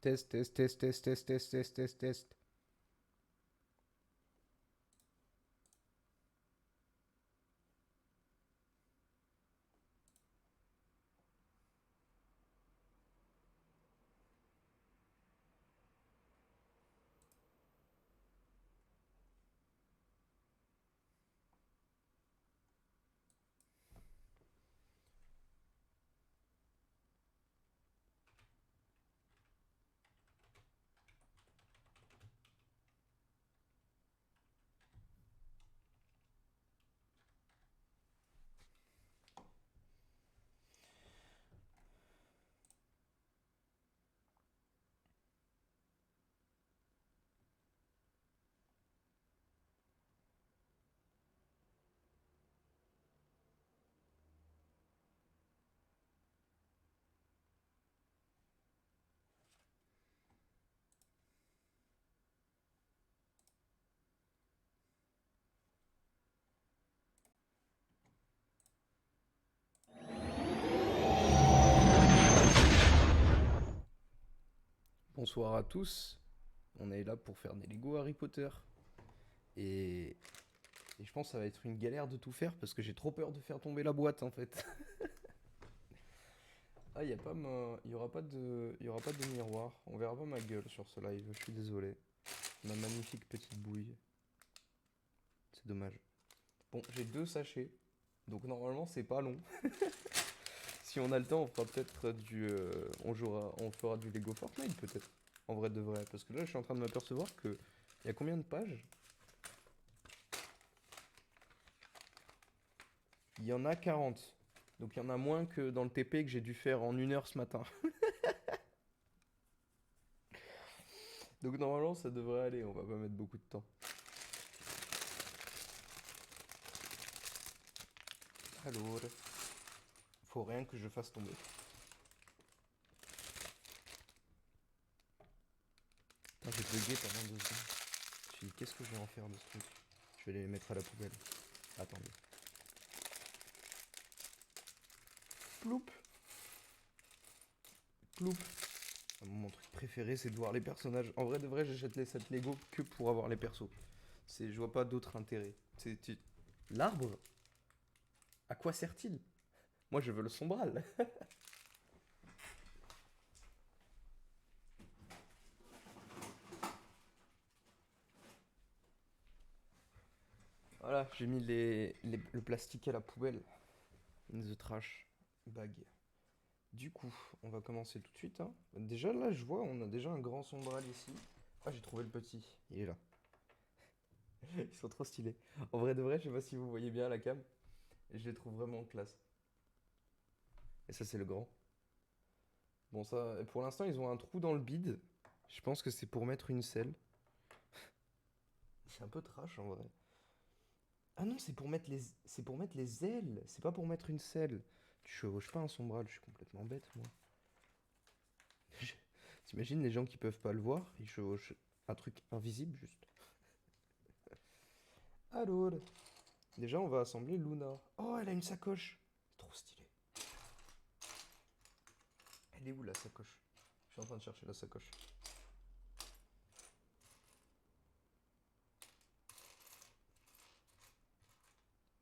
Test, test, test, test, test, test, test, test, test. Bonsoir à tous. On est là pour faire des Lego Harry Potter. Et, et je pense que ça va être une galère de tout faire parce que j'ai trop peur de faire tomber la boîte en fait. Ah, il y aura pas de miroir. On verra pas ma gueule sur ce live. Je suis désolé. Ma magnifique petite bouille. C'est dommage. Bon, j'ai deux sachets. Donc normalement, c'est pas long. Si on a le temps, on fera peut-être on fera du Lego Fortnite peut-être. En vrai de vrai. Parce que là, je suis en train de m'apercevoir que. Il y a combien de pages? Il y en a 40. Donc il y en a moins que dans le TP que j'ai dû faire en 1 heure ce matin. Donc normalement, ça devrait aller. On va pas mettre beaucoup de temps. Alors, faut rien que je fasse tomber. Putain, j'ai bugué pendant 2 secondes. Je me suis dit, qu'est-ce que je vais en faire de ce truc? Je vais les mettre à la poubelle. Attendez. Ploup, ploup. Mon truc préféré, c'est de voir les personnages. En vrai de vrai, j'achète les sets Lego que pour avoir les persos. Je vois pas d'autre intérêt. L'arbre, à quoi sert-il? Moi, je veux le sombral. Voilà, j'ai mis le plastique à la poubelle. In the trash bag. Du coup, on va commencer tout de suite, hein. Déjà, là, je vois, on a déjà un grand sombral ici. Ah, j'ai trouvé le petit. Il est là. Ils sont trop stylés. En vrai de vrai, je sais pas si vous voyez bien à la cam. Je les trouve vraiment classe. Et ça, c'est le grand. Bon, ça, pour l'instant, ils ont un trou dans le bide. Je pense que c'est pour mettre une selle. C'est un peu trash en vrai. Ah non, c'est pour mettre les ailes. C'est pas pour mettre une selle. Tu chevauches pas un sombral, je suis complètement bête, moi. T'imagines les gens qui peuvent pas le voir, ils chevauchent un truc invisible juste. Alors, déjà, on va assembler Luna. Oh, elle a une sacoche. C'est trop stylé. Elle est où la sacoche? Je suis en train de chercher la sacoche.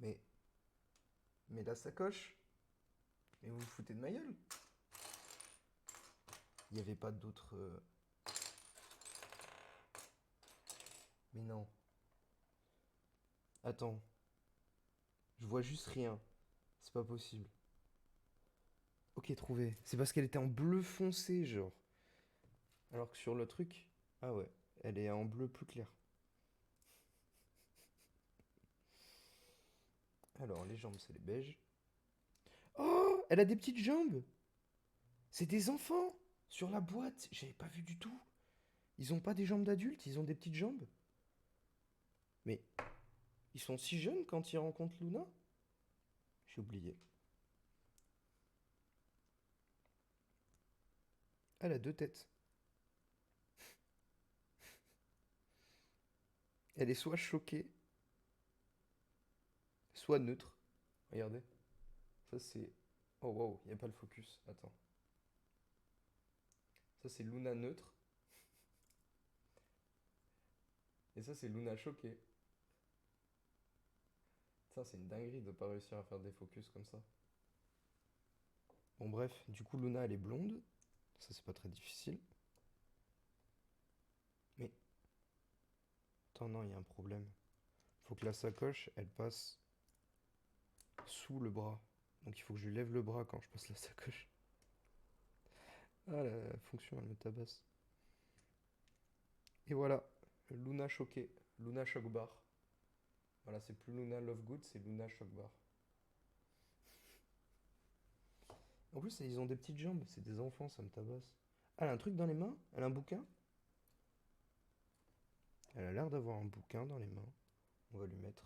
Mais, mais la sacoche? Mais vous vous foutez de ma gueule? Il n'y avait pas d'autre. Mais non. Attends, je vois juste rien. C'est pas possible. Ok, trouvé. C'est parce qu'elle était en bleu foncé, genre. Alors que sur le truc. Ah ouais, elle est en bleu plus clair. Alors, les jambes, c'est les beiges. Oh, elle a des petites jambes! C'est des enfants! Sur la boîte, j'avais pas vu du tout. Ils ont pas des jambes d'adultes, ils ont des petites jambes. Mais ils sont si jeunes quand ils rencontrent Luna? J'ai oublié. Elle a deux têtes. Elle est soit choquée, soit neutre. Regardez. Ça c'est. Oh wow, y a pas le focus. Attends. Ça, c'est Luna neutre. Et ça, c'est Luna choquée. Ça, c'est une dinguerie de pas réussir à faire des focus comme ça. Bon, bref, du coup, Luna, elle est blonde. Ça, c'est pas très difficile. Mais, attends, non, il y a un problème. Faut que la sacoche, elle passe sous le bras. Donc, il faut que je lui lève le bras quand je passe la sacoche. Ah, la fonction, elle me tabasse. Et voilà, Luna choquée. Luna choc bar. Voilà, c'est plus Luna Lovegood, c'est Luna choc bar. En plus, ils ont des petites jambes, c'est des enfants, ça me tabasse. Ah, elle a un truc dans les mains? Elle a un bouquin? Elle a l'air d'avoir un bouquin dans les mains. On va lui mettre.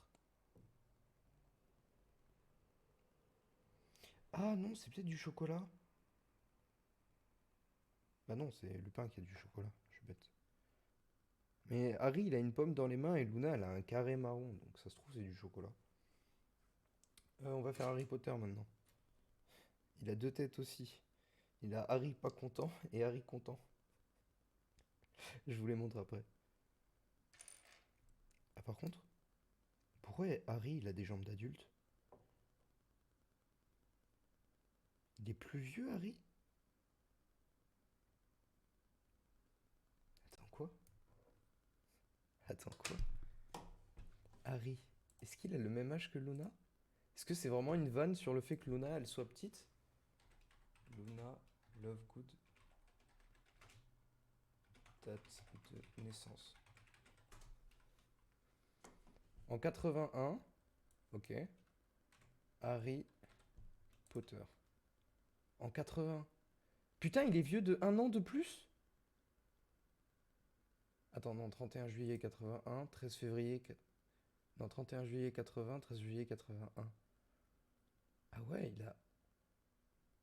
Ah non, c'est peut-être du chocolat. Bah non, c'est Lupin qui a du chocolat. Je suis bête. Mais Harry, il a une pomme dans les mains et Luna, elle a un carré marron. Donc ça se trouve, c'est du chocolat. On va faire Harry Potter maintenant. Il a deux têtes aussi. Il a Harry pas content et Harry content. Je vous les montre après. Ah, par contre, pourquoi Harry, il a des jambes d'adulte? Il est plus vieux, Harry? Attends, quoi? Attends, quoi? Harry, est-ce qu'il a le même âge que Luna? Est-ce que c'est vraiment une vanne sur le fait que Luna, elle soit petite? Luna Lovegood, date de naissance. En 81, ok. Harry Potter. En 80. Putain, il est vieux de un an de plus? Attends, non, 31 juillet 81, 13 février. Non, 31 juillet 80, 13 juillet 81. Ah ouais,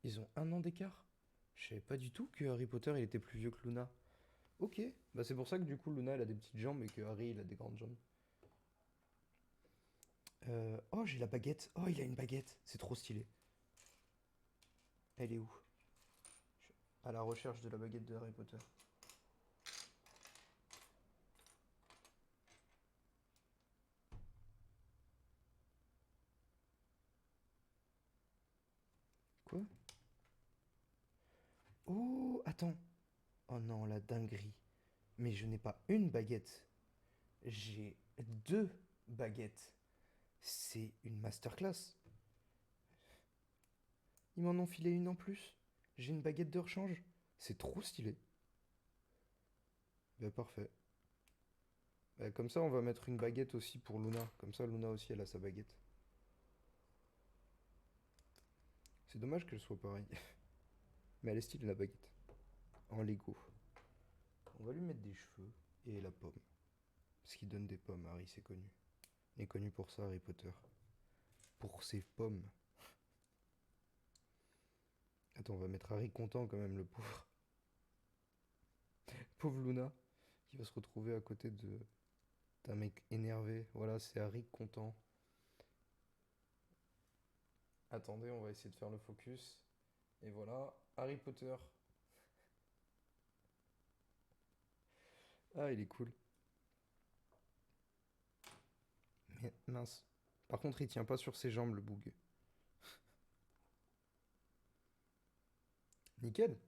ils ont un an d'écart. Je savais pas du tout que Harry Potter, il était plus vieux que Luna. Ok, bah c'est pour ça que du coup Luna elle a des petites jambes et que Harry il a des grandes jambes. Oh, j'ai la baguette. Oh, il a une baguette. C'est trop stylé. Elle est où? Je suis à la recherche de la baguette de Harry Potter. Quoi? Oh, attends. Oh non, la dinguerie. Mais je n'ai pas une baguette. J'ai deux baguettes. C'est une masterclass. Ils m'en ont filé une en plus. J'ai une baguette de rechange. C'est trop stylé. Bah parfait. Bah, comme ça, on va mettre une baguette aussi pour Luna. Comme ça, Luna aussi, elle a sa baguette. C'est dommage qu'elle soit pareille. Mais elle est stylée, la baguette. En Lego. On va lui mettre des cheveux et la pomme. Parce qu'il donne des pommes, Harry, c'est connu. Il est connu pour ça, Harry Potter. Pour ses pommes. Attends, on va mettre Harry content quand même, le pauvre. Pauvre Luna, qui va se retrouver à côté d'un mec énervé. Voilà, c'est Harry content. Attendez, on va essayer de faire le focus. Et voilà, Harry Potter. Ah, il est cool. Mais mince. Par contre, il tient pas sur ses jambes, le boug. Nickel.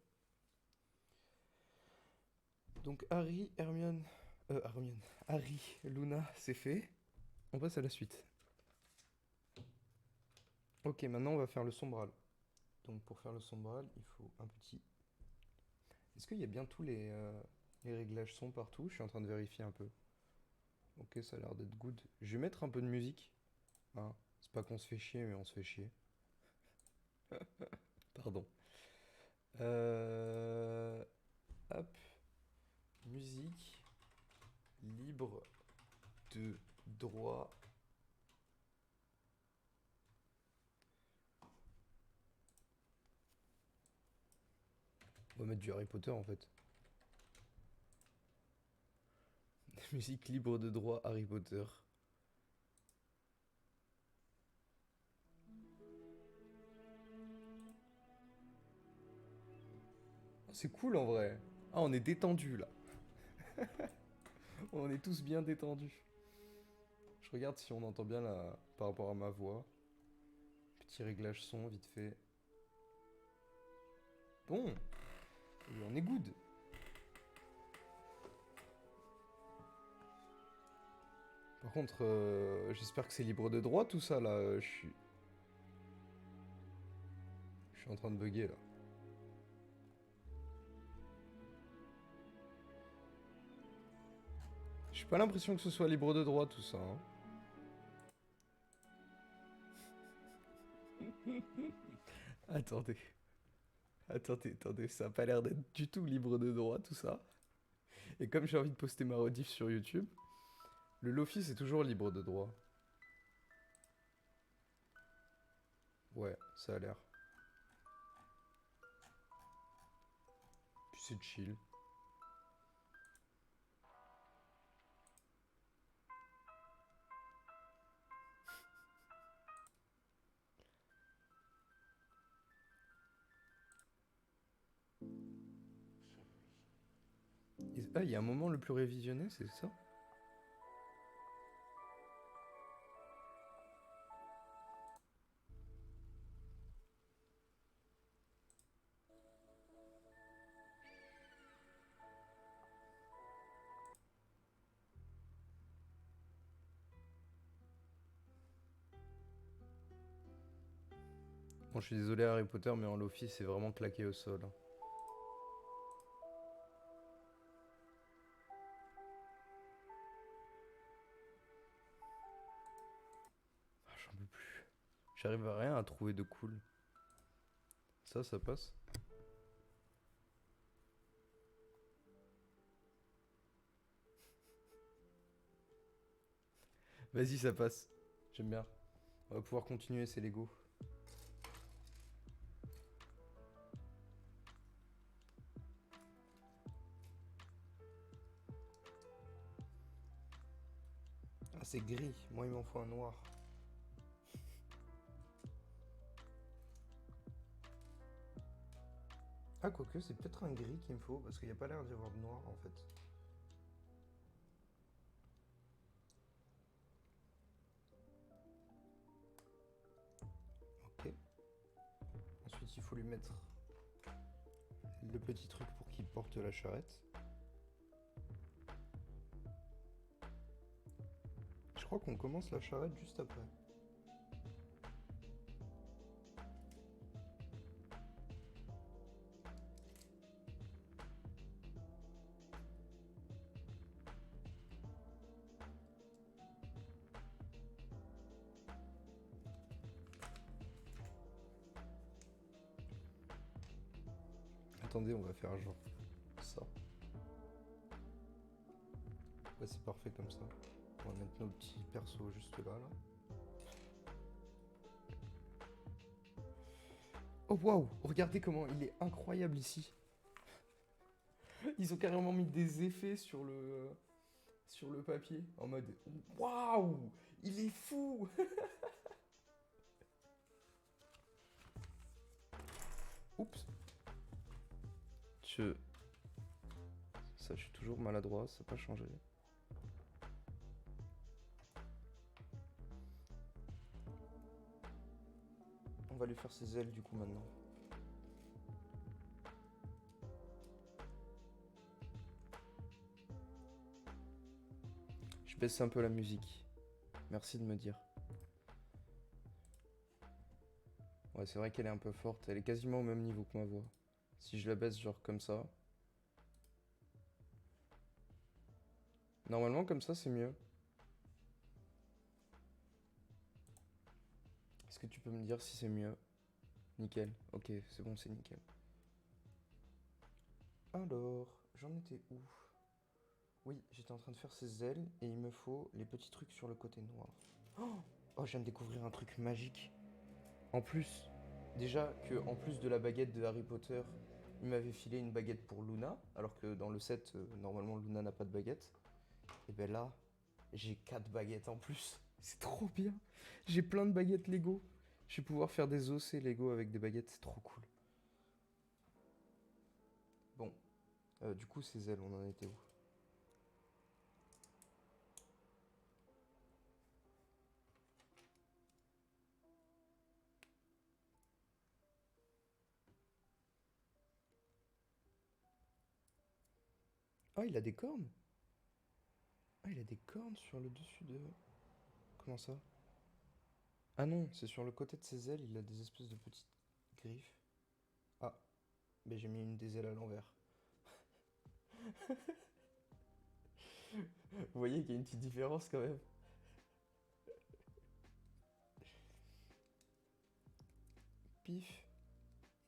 Donc Harry, Hermione... Hermione. Harry, Luna, c'est fait. On passe à la suite. Ok, maintenant on va faire le sombral. Donc pour faire le sombral, il faut un petit... Est-ce qu'il y a bien tous les réglages son partout? Je suis en train de vérifier un peu. Ok, ça a l'air d'être good. Je vais mettre un peu de musique. Hein. C'est pas qu'on se fait chier, mais on se fait chier. Pardon. Euh... Hop. Musique libre de droit. On va mettre du Harry Potter en fait. Musique libre de droit Harry Potter. Oh, c'est cool en vrai. Ah, on est détendu là. On est tous bien détendus. Je regarde si on entend bien là par rapport à ma voix. Petit réglage son vite fait. Bon, et on est good. Par contre, j'espère que c'est libre de droit tout ça là. Je suis en train de bugger là. J'ai pas l'impression que ce soit libre de droit tout ça. Hein. Attendez. Attendez, ça a pas l'air d'être du tout libre de droit tout ça. Et comme j'ai envie de poster ma rediff sur YouTube, le Lofi c'est toujours libre de droit. Ouais, ça a l'air. Puis c'est chill. Ah, il y a un moment le plus révisionné, c'est ça? Bon, je suis désolé Harry Potter, mais en Lofi c'est vraiment claqué au sol. Hein. Ah, j'en peux plus. J'arrive à rien à trouver de cool. Ça passe. Vas-y, ça passe. J'aime bien. On va pouvoir continuer, c'est Lego. Ah, c'est gris. Moi, il m'en faut un noir. Ah, quoique, c'est peut-être un gris qu'il me faut, parce qu'il n'y a pas l'air d'y avoir de noir en fait. Ok. Ensuite, il faut lui mettre le petit truc pour qu'il porte la charrette. Je crois qu'on commence la charrette juste après. Attendez, on va faire genre ça. Ouais, c'est parfait comme ça. On va mettre nos petits persos juste là. Oh waouh, regardez comment il est incroyable ici. Ils ont carrément mis des effets sur le papier en mode waouh, il est fou. Oups. Je Ça, je suis toujours maladroit, ça n'a pas changé. On va lui faire ses ailes du coup maintenant. Je baisse un peu la musique. Merci de me dire. Ouais, c'est vrai qu'elle est un peu forte. Elle est quasiment au même niveau que ma voix. Si je la baisse genre comme ça. Normalement comme ça c'est mieux. Est-ce que tu peux me dire si c'est mieux? Nickel. Ok, c'est bon, c'est nickel. Alors, j'en étais où? Oui, j'étais en train de faire ses ailes et il me faut les petits trucs sur le côté noir. Oh, je viens de découvrir un truc magique. En plus, déjà que en plus de la baguette de Harry Potter, il m'avait filé une baguette pour Luna, alors que dans le set, normalement Luna n'a pas de baguette. Et ben là, j'ai 4 baguettes en plus. C'est trop bien. J'ai plein de baguettes Lego. Je vais pouvoir faire des OC Lego avec des baguettes, c'est trop cool. Bon, Du coup, ces ailes, on en était où? Ah, il a des cornes? Ah, il a des cornes sur le dessus de... Comment ça? Ah non, c'est sur le côté de ses ailes, il a des espèces de petites griffes. Ah, mais j'ai mis une des ailes à l'envers. Vous voyez qu'il y a une petite différence quand même. Pif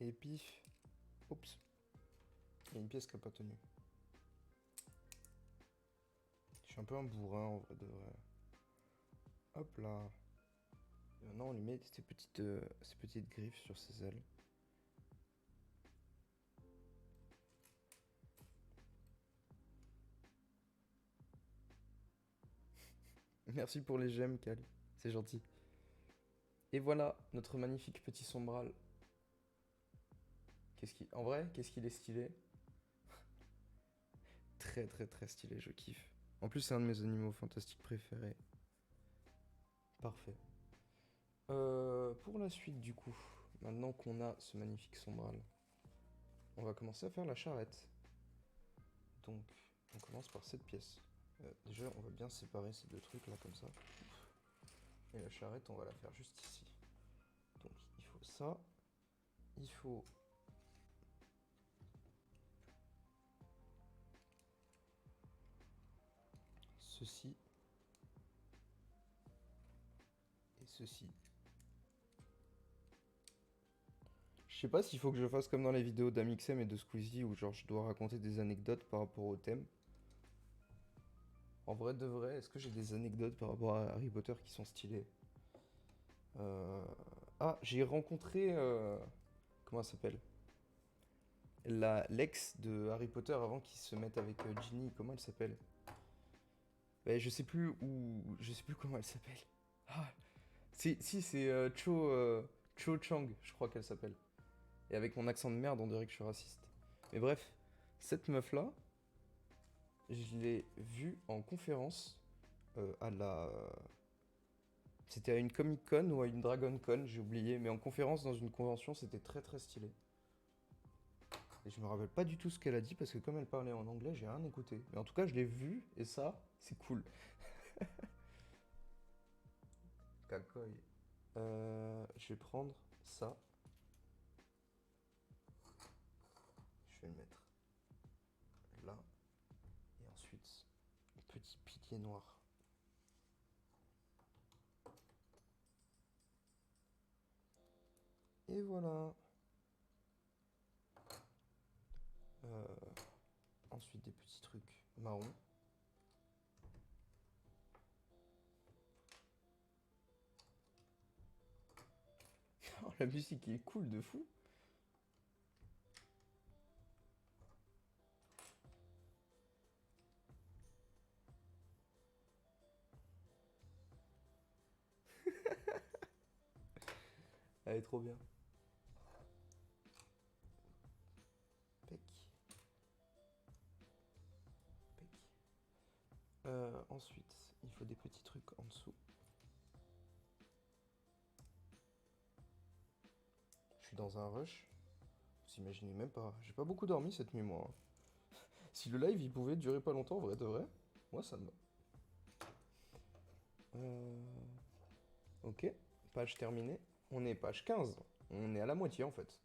et pif. Oups, il y a une pièce qui a pas tenu. Je suis un peu un bourrin en vrai de vrai. Hop là. Et maintenant on lui met ces petites griffes sur ses ailes. Merci pour les gemmes, Cal. C'est gentil. Et voilà, notre magnifique petit sombral. En vrai, qu'est-ce qu'il est stylé. Très très très stylé, je kiffe. En plus, c'est un de mes animaux fantastiques préférés. Parfait. Pour la suite, du coup, maintenant qu'on a ce magnifique sombral, on va commencer à faire la charrette. Donc, on commence par cette pièce. Déjà, on va bien séparer ces deux trucs là, comme ça. Et la charrette, on va la faire juste ici. Donc, il faut ça. Il faut ceci. Et ceci. Je sais pas s'il faut que je fasse comme dans les vidéos d'Amixem et de Squeezie où genre je dois raconter des anecdotes par rapport au thème. En vrai de vrai, est-ce que j'ai des anecdotes par rapport à Harry Potter qui sont stylées? Euh, Ah, j'ai rencontré... Comment elle s'appelle? L'ex de Harry Potter avant qu'il se mette avec Ginny, comment elle s'appelle? Bah, je sais plus où... Je sais plus comment elle s'appelle. Ah, si, c'est Cho Chang, je crois qu'elle s'appelle. Et avec mon accent de merde, on dirait que je suis raciste. Mais bref, cette meuf-là, je l'ai vue en conférence à la... C'était à une Comic Con ou à une Dragon Con, j'ai oublié, mais en conférence dans une convention, c'était très très stylé. Et je me rappelle pas du tout ce qu'elle a dit parce que comme elle parlait en anglais, j'ai rien écouté. Mais en tout cas, je l'ai vue et ça, c'est cool. Kakoi. Je vais prendre ça. Je vais le mettre là. Et ensuite, petit pilier noir. Et voilà. Euh, Ensuite, des petits trucs marrons. Oh, la musique est cool de fou. Elle est trop bien. Pec. Pec. Ensuite, il faut des petits trucs en dessous. Je suis dans un rush. Vous imaginez même pas. J'ai pas beaucoup dormi cette nuit, moi. Si le live il pouvait durer pas longtemps, en vrai de vrai, moi ça me va. Euh... Ok, page terminée. On est page 15. On est à la moitié en fait.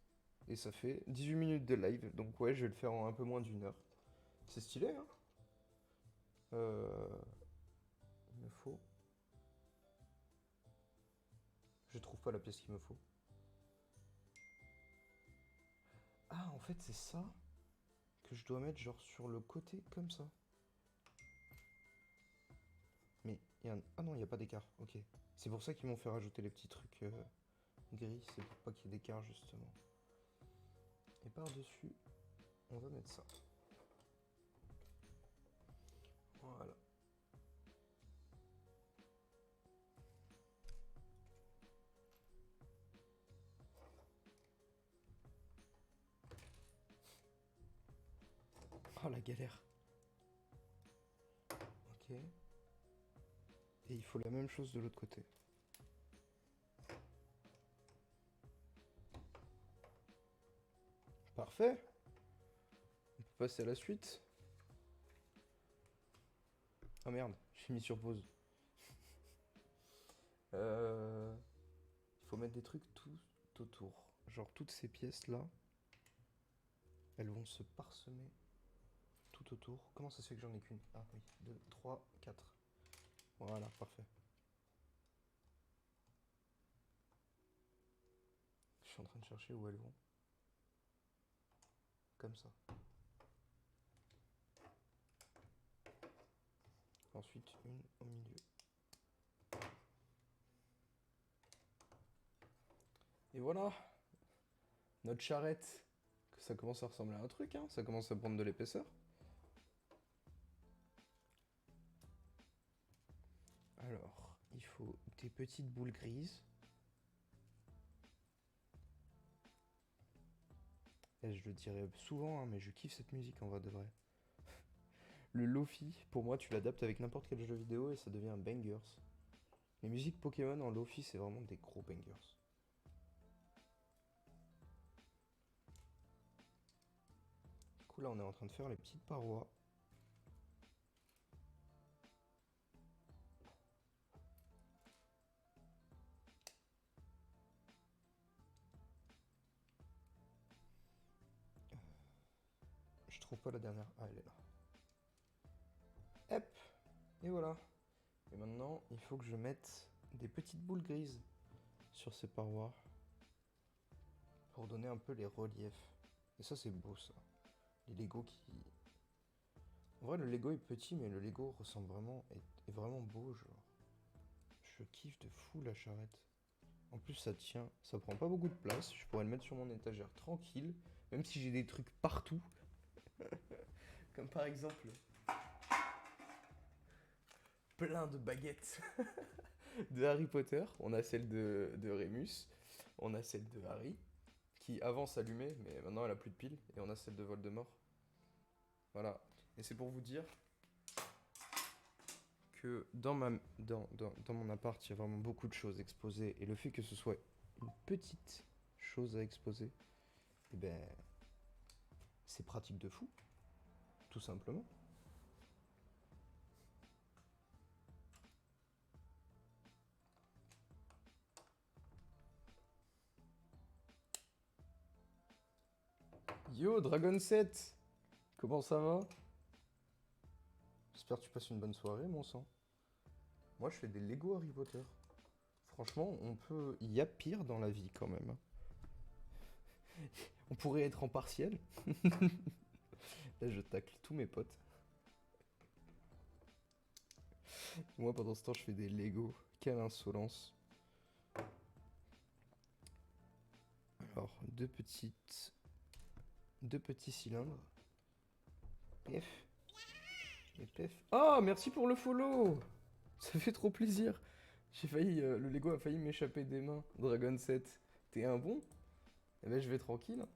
Et ça fait 18 minutes de live. Donc ouais, je vais le faire en un peu moins d'une heure. C'est stylé, hein. euh... Il me faut... Je trouve pas la pièce qu'il me faut. Ah, en fait, c'est ça que je dois mettre genre sur le côté comme ça. Mais il y a un... Ah non, il n'y a pas d'écart. Ok. C'est pour ça qu'ils m'ont fait rajouter les petits trucs gris. C'est pour pas qu'il y ait d'écart justement. Et par-dessus, on va mettre ça. Voilà. Oh Oh la galère. Ok. Et il faut la même chose de l'autre côté. Parfait. On peut passer à la suite. Ah merde, j'ai mis sur pause. Il faut mettre des trucs tout autour. Genre toutes ces pièces là, elles vont se parsemer tout autour. Comment ça se fait que j'en ai qu'une? Ah oui, 2, 3, 4. Voilà, parfait. Je suis en train de chercher où elles vont. Comme ça. Ensuite, une au milieu. Et voilà, notre charrette. Que ça commence à ressembler à un truc, hein. Ça commence à prendre de l'épaisseur. Alors, il faut des petites boules grises. Et je le dirais souvent, hein, mais je kiffe cette musique en vrai de vrai. Le Lofi, pour moi, tu l'adaptes avec n'importe quel jeu vidéo et ça devient un bangers. Les musiques Pokémon en Lofi, c'est vraiment des gros bangers. Du coup, là, on est en train de faire les petites parois. Je trouve pas la dernière. Ah, elle est là. Hop. Et voilà. Et maintenant, il faut que je mette des petites boules grises sur ces parois pour donner un peu les reliefs. Et ça, c'est beau, ça. Les Lego qui... En vrai, le Lego est petit, mais le Lego ressemble vraiment... est vraiment beau, genre. Je kiffe de fou la charrette. En plus, ça tient. Ça prend pas beaucoup de place. Je pourrais le mettre sur mon étagère tranquille. Même si j'ai des trucs partout. Comme par exemple... plein de baguettes de Harry Potter. On a celle de Rémus. On a celle de Harry. Qui avant s'allumait, mais maintenant elle a plus de piles. Et on a celle de Voldemort. Voilà. Et c'est pour vous dire que dans mon appart, il y a vraiment beaucoup de choses exposées. Et le fait que ce soit une petite chose à exposer, eh ben, c'est pratique de fou, tout simplement. Yo, Dragon 7! Comment ça va? J'espère que tu passes une bonne soirée, mon sang. Moi, je fais des Lego Harry Potter. Franchement, on peut... Il y a pire dans la vie, quand même. On pourrait être en partiel. Là, je tacle tous mes potes. Moi, pendant ce temps, je fais des Lego. Quelle insolence. Alors, deux petits cylindres. Pef. Et pef. Oh, merci pour le follow! Ça fait trop plaisir. J'ai failli... le Lego a failli m'échapper des mains. Dragon 7. T'es un bon? Eh ben, je vais tranquille.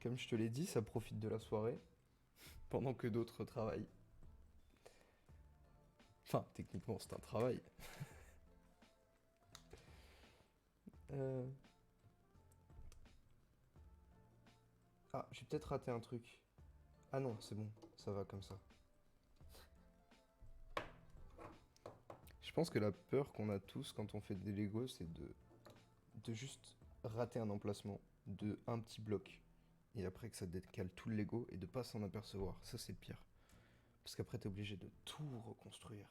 Comme je te l'ai dit, ça profite de la soirée. Pendant que d'autres travaillent. Enfin, techniquement, c'est un travail. Euh... Ah, j'ai peut-être raté un truc. Ah non, c'est bon. Ça va comme ça. Je pense que la peur qu'on a tous quand on fait des Lego, c'est de juste rater un emplacement de un petit bloc. Et après que ça décale tout le Lego et de pas s'en apercevoir. Ça, c'est le pire. Parce qu'après, t'es obligé de tout reconstruire.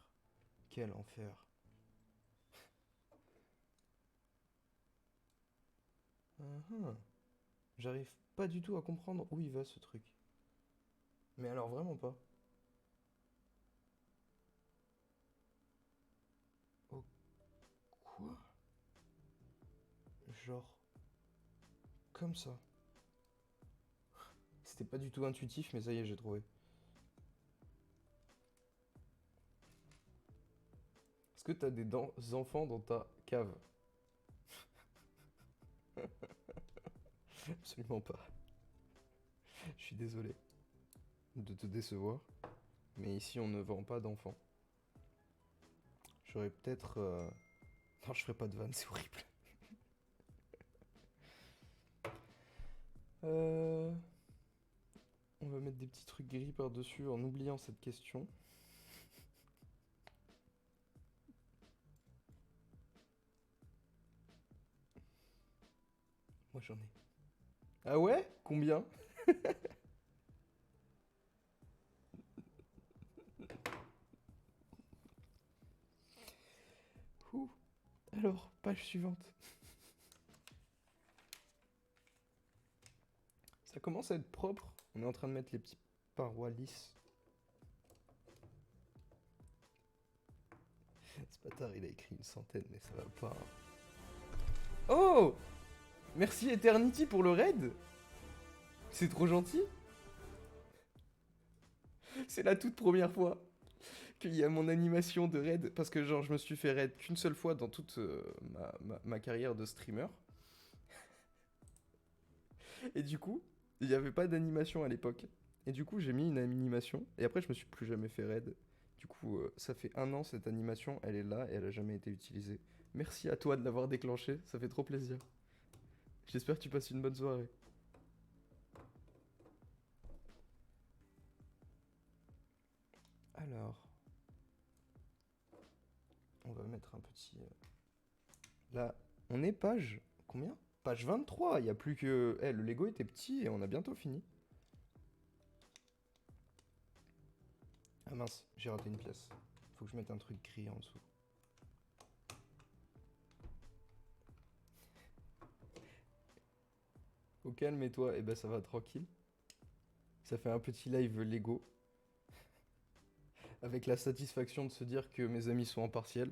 Quel enfer. Mhm. J'arrive pas du tout à comprendre où il va ce truc. Mais alors vraiment pas. Oh quoi? Genre comme ça. C'était pas du tout intuitif, mais ça y est, j'ai trouvé. Est-ce que t'as des enfants dans ta cave? Absolument pas. Je suis désolé de te décevoir, mais ici on ne vend pas d'enfants. J'aurais peut-être... Non, je ferai pas de vanne, c'est horrible. Euh... On va mettre des petits trucs gris par-dessus en oubliant cette question. Moi j'en ai. Ah ouais? Combien? Ouh. Alors, page suivante. Ça commence à être propre. On est en train de mettre les petits parois lisses. Ce bâtard, il a écrit une centaine, mais ça va pas. Oh! Merci Eternity pour le raid! C'est trop gentil! C'est la toute première fois qu'il y a mon animation de raid. Parce que, genre, je me suis fait raid qu'une seule fois dans toute ma carrière de streamer. Et du coup, il n'y avait pas d'animation à l'époque. Et du coup, j'ai mis une animation. Et après, je me suis plus jamais fait raid. Du coup, ça fait 1 an cette animation. Elle est là et elle a jamais été utilisée. Merci à toi de l'avoir déclenchée. Ça fait trop plaisir. J'espère que tu passes une bonne soirée. Alors, on va mettre un petit... Là, on est page... Combien? Page 23. Il n'y a plus que... Eh, le Lego était petit et on a bientôt fini. Ah mince, j'ai raté une pièce. Faut que je mette un truc gris en dessous. Au calme et toi, eh ben ça va tranquille. Ça fait un petit live Lego. Avec la satisfaction de se dire que mes amis sont en partiel.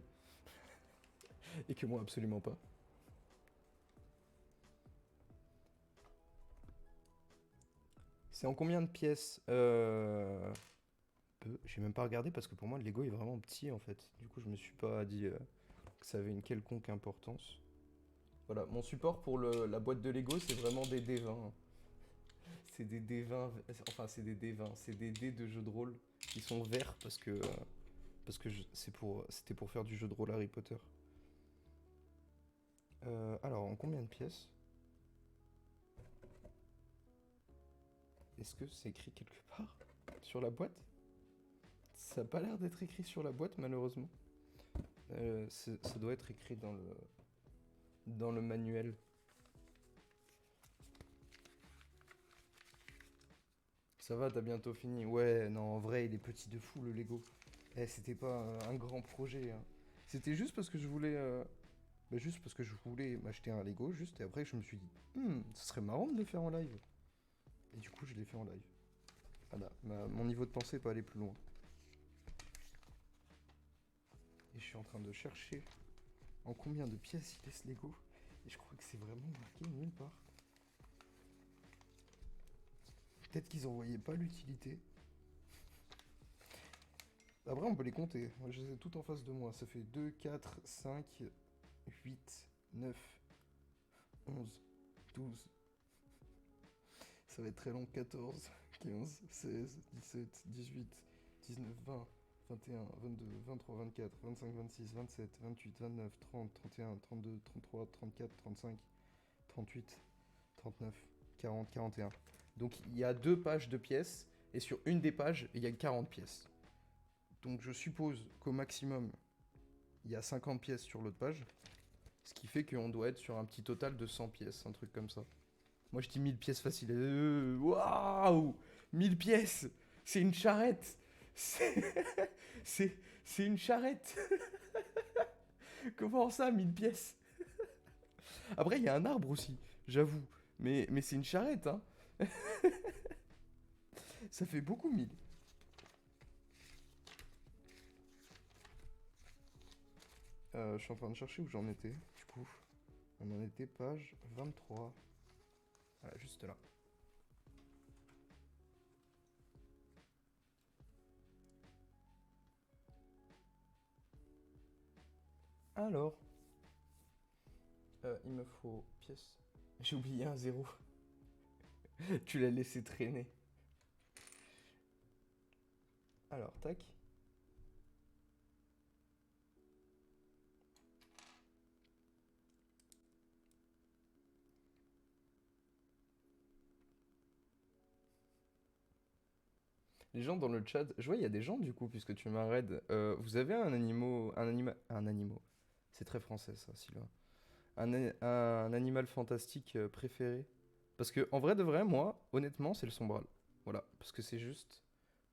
Et que moi absolument pas. C'est en combien de pièces Peu. J'ai même pas regardé parce que pour moi le Lego est vraiment petit en fait. Du coup je me suis pas dit que ça avait une quelconque importance. Voilà, mon support pour la boîte de Lego c'est vraiment des D20. C'est des D20, enfin c'est des D20, c'est des dés de jeu de rôle qui sont verts parce que c'était pour faire du jeu de rôle Harry Potter. Alors en combien de pièces? Est-ce que c'est écrit quelque part sur la boîte? Ça a pas l'air d'être écrit sur la boîte malheureusement. Ça doit être écrit dans le manuel. Ça va, t'as bientôt fini. Ouais, non, en vrai, il est petit de fou le Lego. Eh, c'était pas un grand projet, hein. C'était juste parce que je voulais, juste parce que je voulais m'acheter un Lego, juste, et après je me suis dit, ce serait marrant de le faire en live. Et du coup, je l'ai fait en live. Voilà, mon niveau de pensée peut aller plus loin. Et je suis en train de chercher en combien de pièces il est ce Lego. Et je crois que c'est vraiment marqué nulle part. Peut-être qu'ils en voyaient pas l'utilité. Après, on peut les compter. Moi, je les ai tout en face de moi. Ça fait 2, 4, 5, 8, 9, 11, 12. Ça va être très long. 14, 15, 16, 17, 18, 19, 20, 21, 22, 23, 24, 25, 26, 27, 28, 29, 30, 31, 32, 33, 34, 35, 38, 39, 40, 41. Donc il y a 2 pages de pièces, et sur une des pages, il y a 40 pièces. Donc je suppose qu'au maximum, il y a 50 pièces sur l'autre page, ce qui fait qu'on doit être sur un petit total de 100 pièces, un truc comme ça. Moi je dis 1000 pièces faciles. Waouh! 1000 pièces! C'est une charrette! C'est c'est- c'est une charrette! Comment ça, 1000 pièces? Après, il y a un arbre aussi, j'avoue. Mais c'est une charrette, hein? Ça fait beaucoup 1000. Je suis en train de chercher où j'en étais, du coup. On en était page 23. Voilà, juste là. Alors, il me faut pièce. J'ai oublié un zéro. Tu l'as laissé traîner. Alors, tac. Les gens dans le chat, je vois, il y a des gens du coup, puisque tu m'arrêtes. Vous avez un animal, un animal. C'est très français ça, Sylvain. Un animal fantastique préféré? Parce que en vrai de vrai, moi, honnêtement, c'est le sombral. Voilà, parce que c'est juste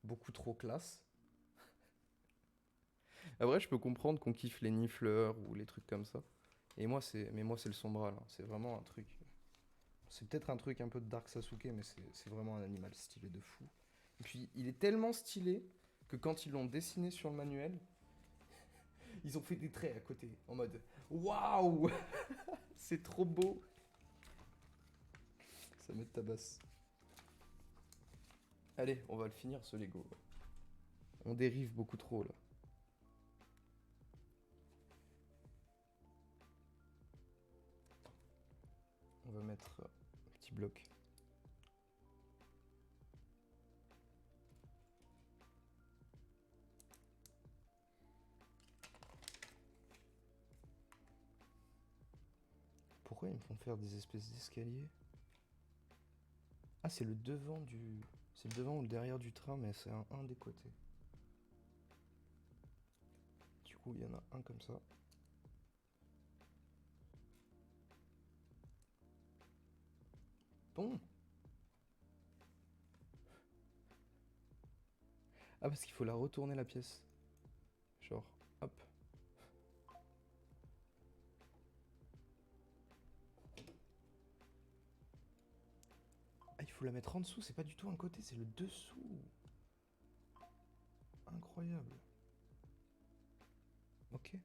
beaucoup trop classe. Après, je peux comprendre qu'on kiffe les nifleurs ou les trucs comme ça. Mais moi, c'est le sombral, hein. C'est vraiment un truc. C'est peut-être un truc un peu de Dark Sasuke, mais c'est vraiment un animal stylé de fou. Et puis, il est tellement stylé que quand ils l'ont dessiné sur le manuel, ils ont fait des traits à côté, en mode waouh, c'est trop beau. Ça me tabasse. Allez, on va le finir ce Lego. On dérive beaucoup trop là. On va mettre un petit bloc. Pourquoi ils me font faire des espèces d'escaliers? Ah, c'est le devant du... C'est le devant ou le derrière du train, mais c'est un des côtés. Du coup, il y en a un comme ça. Bon. Ah, parce qu'il faut la retourner la pièce. Genre, hop. Ah, il faut la mettre en dessous, c'est pas du tout un côté, c'est le dessous. Incroyable. Ok.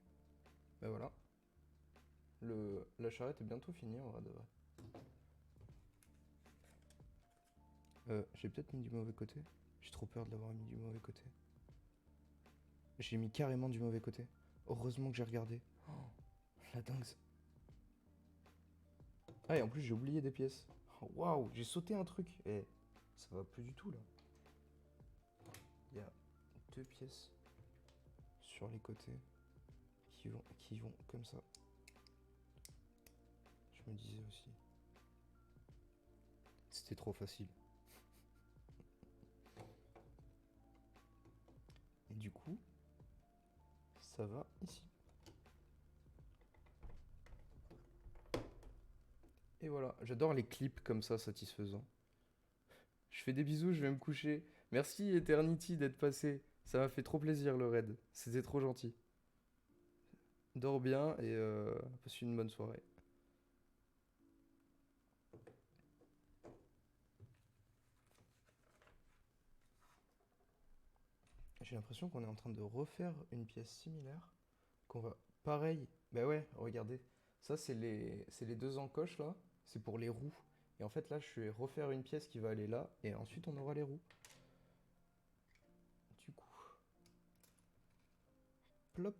Ben voilà. La charrette est bientôt finie en vrai de vrai. J'ai peut-être mis du mauvais côté. J'ai trop peur de l'avoir mis du mauvais côté. J'ai mis carrément du mauvais côté. Heureusement que j'ai regardé. Oh, la dingue. Ah, et en plus, j'ai oublié des pièces. Oh, waouh, j'ai sauté un truc. Eh, ça va plus du tout là. Il y a deux pièces sur les côtés qui vont comme ça. Je me disais aussi. C'était trop facile. Et du coup, ça va ici. Et voilà, j'adore les clips comme ça, satisfaisants. Je fais des bisous, je vais me coucher. Merci Eternity d'être passé. Ça m'a fait trop plaisir le raid. C'était trop gentil. Dors bien et passe une bonne soirée. J'ai l'impression qu'on est en train de refaire une pièce similaire. Qu'on va... Pareil. Bah ouais, regardez. Ça, c'est les deux encoches là. C'est pour les roues. Et en fait, là, je vais refaire une pièce qui va aller là. Et ensuite, on aura les roues. Du coup, plop.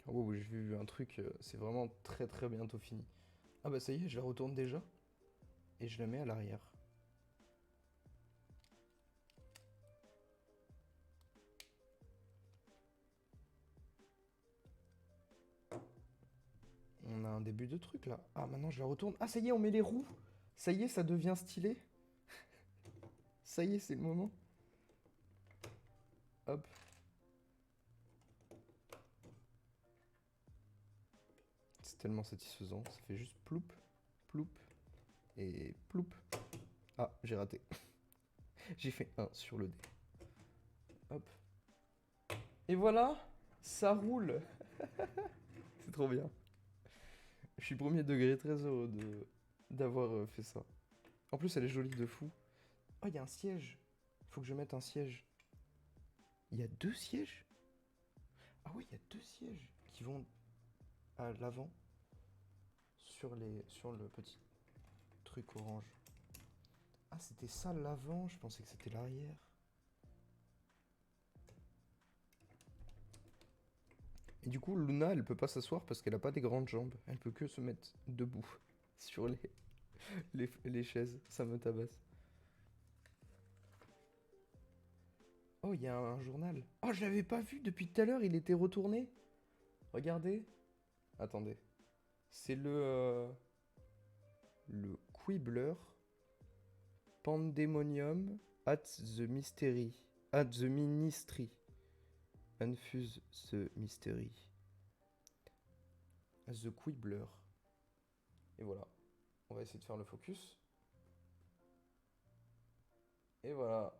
Oh, j'ai vu un truc. C'est vraiment très très bientôt fini. Ah bah ça y est, je la retourne déjà. Et je la mets à l'arrière. On a un début de truc là. Ah, maintenant je la retourne. Ah, ça y est, on met les roues. Ça y est, ça devient stylé. Ça y est, c'est le moment. Hop. C'est tellement satisfaisant. Ça fait juste ploup, ploup et ploup. Ah, j'ai raté. J'ai fait 1 sur le dé. Hop. Et voilà, ça roule. C'est trop bien. Je suis premier degré très heureux d'avoir fait ça. En plus, elle est jolie de fou. Oh, il y a un siège. Il faut que je mette un siège. Il y a 2 sièges? Ah oui, il y a 2 sièges qui vont à l'avant sur le petit truc orange. Ah, c'était ça l'avant, je pensais que c'était l'arrière. Et du coup, Luna, elle peut pas s'asseoir parce qu'elle a pas des grandes jambes. Elle peut que se mettre debout sur les chaises. Ça me tabasse. Oh, il y a un journal. Oh, je l'avais pas vu depuis tout à l'heure, il était retourné. Regardez. Attendez. C'est le Quibbler Pandemonium at the Mystery. At the Ministry. Unfuse the Mystery. The Quibbler. Et voilà. On va essayer de faire le focus. Et voilà.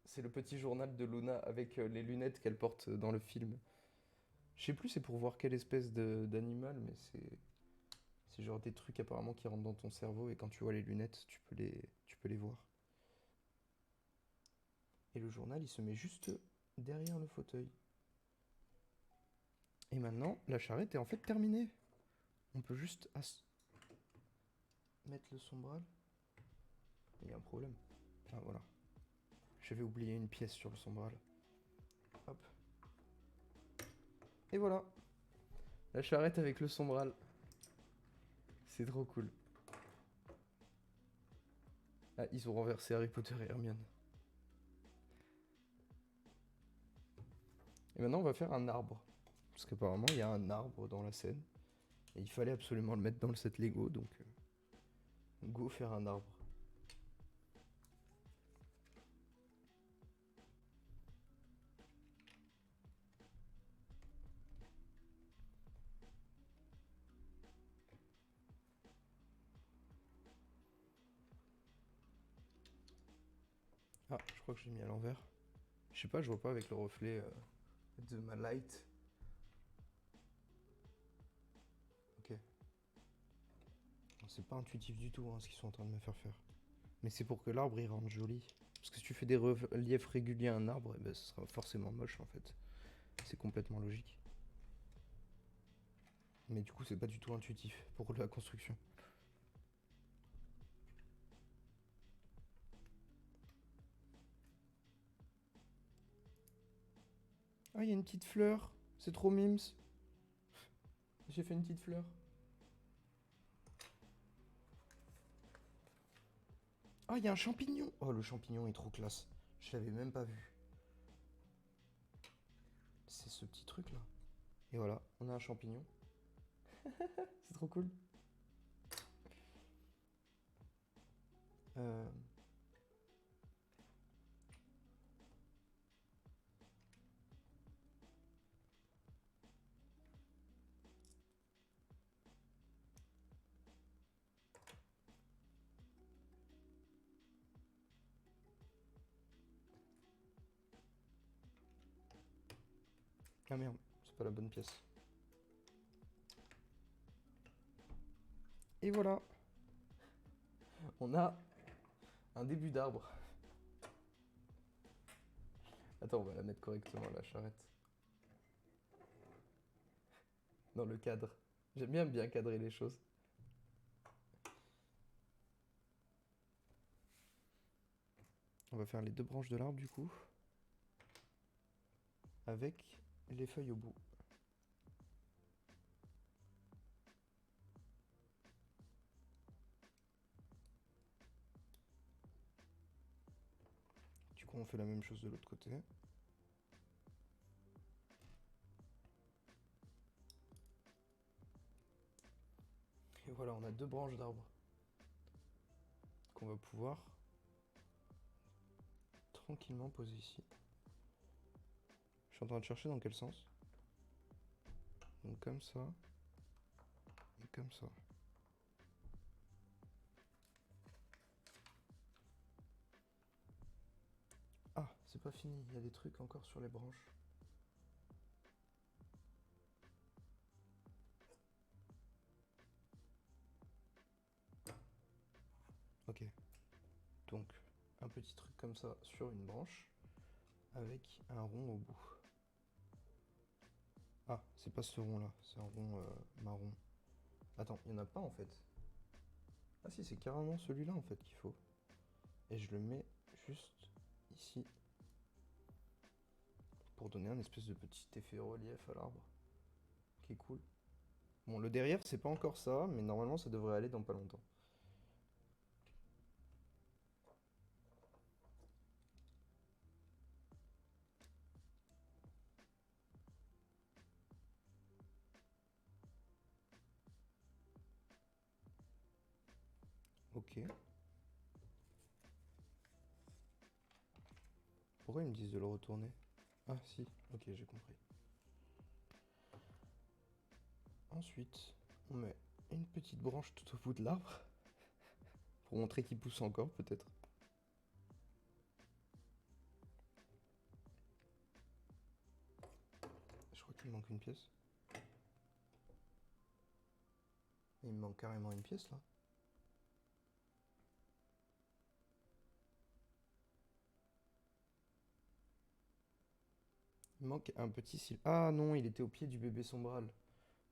C'est le petit journal de Luna avec les lunettes qu'elle porte dans le film. Je sais plus c'est pour voir quelle espèce d'animal, mais c'est genre des trucs apparemment qui rentrent dans ton cerveau et quand tu vois les lunettes, tu peux les voir. Et le journal, il se met juste derrière le fauteuil. Et maintenant, la charrette est en fait terminée. On peut juste mettre le sombral. Il y a un problème. Ah voilà. J'avais oublié une pièce sur le sombral. Hop. Et voilà. La charrette avec le sombral. C'est trop cool. Ah, ils ont renversé Harry Potter et Hermione. Et maintenant, on va faire un arbre. Parce qu'apparemment, il y a un arbre dans la scène. Et il fallait absolument le mettre dans le set Lego, donc go faire un arbre. Ah, je crois que je l'ai mis à l'envers. Je sais pas, je vois pas avec le reflet de ma light. Ok. C'est pas intuitif du tout hein, ce qu'ils sont en train de me faire faire. Mais c'est pour que l'arbre il rende joli. Parce que si tu fais des reliefs réguliers à un arbre, eh ben, ce sera forcément moche en fait. C'est complètement logique. Mais du coup, c'est pas du tout intuitif pour la construction. Ah, il y a une petite fleur. C'est trop mimes. J'ai fait une petite fleur. Ah, il y a un champignon. Oh, le champignon est trop classe. Je l'avais même pas vu. C'est ce petit truc là. Et voilà, on a un champignon. C'est trop cool. Euh... Ah merde, c'est pas la bonne pièce. Et voilà, on a un début d'arbre. Attends, on va la mettre correctement, la charrette. Dans le cadre. J'aime bien cadrer les choses. On va faire les 2 branches de l'arbre du coup. Avec les feuilles au bout. Du coup, on fait la même chose de l'autre côté. Et voilà, on a 2 branches d'arbre qu'on va pouvoir tranquillement poser ici. Je suis en train de chercher dans quel sens. Donc comme ça et comme ça. Ah, c'est pas fini, il y a des trucs encore sur les branches. Ok. Donc un petit truc comme ça sur une branche avec un rond au bout. Ah, c'est pas ce rond là, c'est un rond marron. Attends, il n'y en a pas en fait. Ah si, c'est carrément celui-là en fait qu'il faut. Et je le mets juste ici pour donner un espèce de petit effet relief à l'arbre qui est cool. Bon, le derrière c'est pas encore ça, mais normalement ça devrait aller dans pas longtemps. Ok. Pourquoi ils me disent de le retourner? Ah si, ok, j'ai compris. Ensuite, on met une petite branche tout au bout de l'arbre pour montrer qu'il pousse encore peut-être. Je crois qu'il me manque une pièce. Il me manque carrément une pièce là. Il manque un petit cil. Ah non, il était au pied du bébé sombral.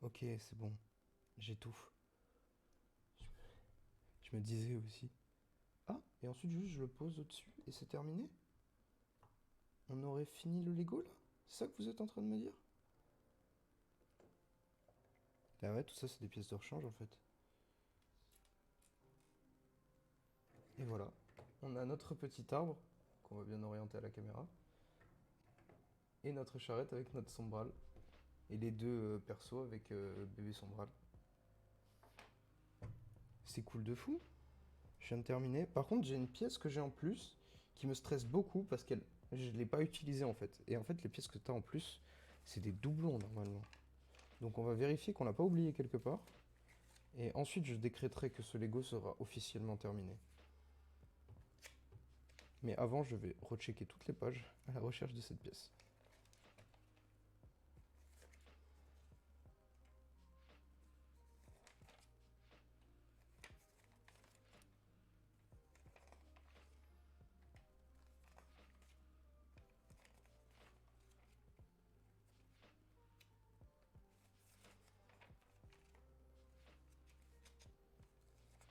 Ok, c'est bon. J'étouffe. Je me disais aussi. Ah, et ensuite juste je le pose au-dessus et c'est terminé? On aurait fini le Lego là? C'est ça que vous êtes en train de me dire? Ah ouais, tout ça c'est des pièces de rechange en fait. Et voilà. On a notre petit arbre qu'on va bien orienter à la caméra. Et notre charrette avec notre sombral. Et les deux persos avec bébé sombral. C'est cool de fou. Je viens de terminer. Par contre, j'ai une pièce que j'ai en plus qui me stresse beaucoup parce que je ne l'ai pas utilisée en fait. Et en fait, les pièces que tu as en plus, c'est des doublons normalement. Donc on va vérifier qu'on l'a pas oublié quelque part. Et ensuite, je décréterai que ce Lego sera officiellement terminé. Mais avant, je vais rechecker toutes les pages à la recherche de cette pièce.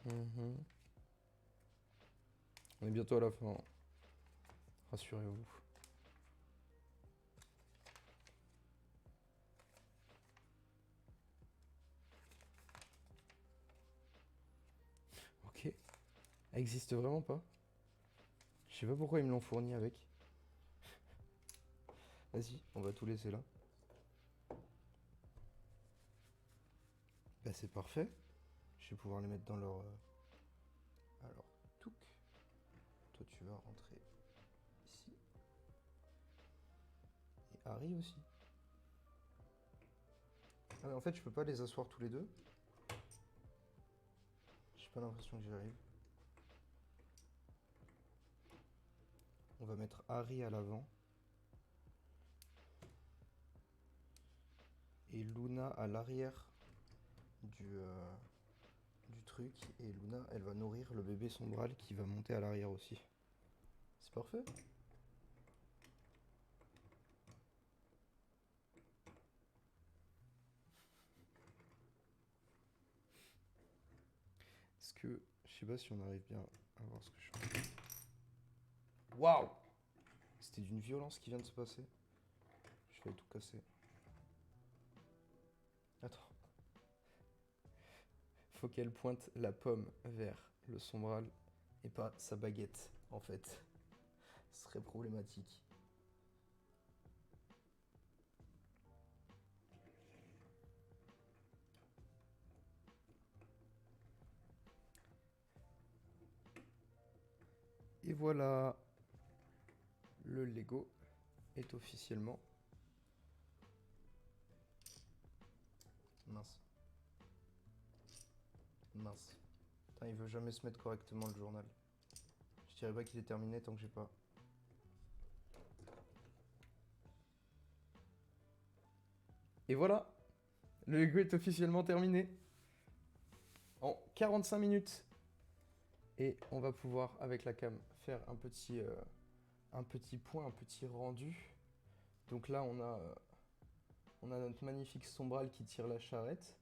Mhm. On est bientôt à la fin. Rassurez-vous. Ok. Elle existe vraiment pas. Je sais pas pourquoi ils me l'ont fourni avec. Vas-y, on va tout laisser là. Bah c'est parfait. Je vais pouvoir les mettre dans leur... Alors, touc. Toi tu vas rentrer ici. Et Harry aussi. Ah mais en fait je peux pas les asseoir tous les deux. J'ai pas l'impression que j'y arrive. On va mettre Harry à l'avant. Et Luna à l'arrière du truc. Et Luna, elle va nourrir le bébé sombral qui va monter à l'arrière aussi. C'est parfait. Est-ce que... Je sais pas si on arrive bien à voir ce que je fais. Waouh! C'était d'une violence qui vient de se passer. Je vais tout casser. Attends. Faut qu'elle pointe la pomme vers le sombral et pas sa baguette, en fait. Ce serait problématique. Et voilà, le Lego est officiellement... Mince. Mince. Putain, il veut jamais se mettre correctement le journal. Je dirais pas qu'il est terminé tant que j'ai pas... Et voilà, le Lego est officiellement terminé. En 45 minutes. Et on va pouvoir, avec la cam, faire un petit point, un petit rendu. Donc là, on a notre magnifique Sombral qui tire la charrette,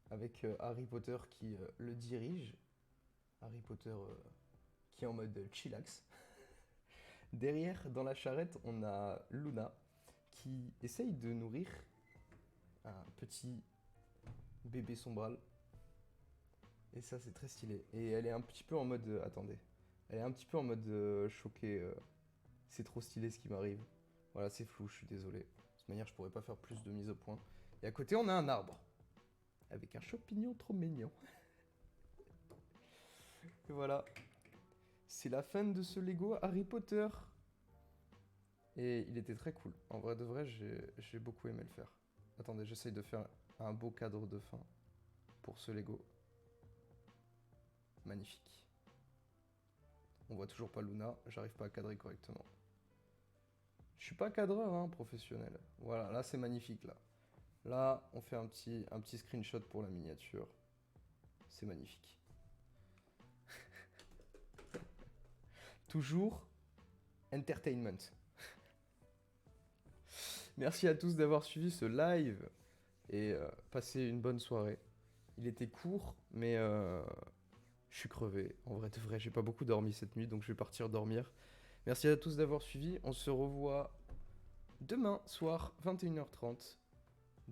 avec Harry Potter qui le dirige. Harry Potter qui est en mode chillax. Derrière, dans la charrette, on a Luna qui essaye de nourrir un petit bébé Sombral. Et ça, c'est très stylé. Et elle est un petit peu en mode... attendez. Elle est un petit peu en mode choquée. C'est trop stylé ce qui m'arrive. Voilà, c'est flou, je suis désolé. De toute manière, je pourrais pas faire plus de mise au point. Et à côté, on a un arbre. Avec un champignon trop mignon. Et voilà. C'est la fin de ce Lego Harry Potter. Et il était très cool. En vrai de vrai, j'ai beaucoup aimé le faire. Attendez, j'essaye de faire un beau cadre de fin pour ce Lego. Magnifique. On voit toujours pas Luna, j'arrive pas à cadrer correctement. Je suis pas cadreur, hein, professionnel. Voilà, là c'est magnifique, là. Là, on fait un petit screenshot pour la miniature. C'est magnifique. Toujours entertainment. Merci à tous d'avoir suivi ce live et passez une bonne soirée. Il était court, mais je suis crevé. En vrai de vrai, j'ai pas beaucoup dormi cette nuit, donc je vais partir dormir. Merci à tous d'avoir suivi. On se revoit demain soir, 21h30.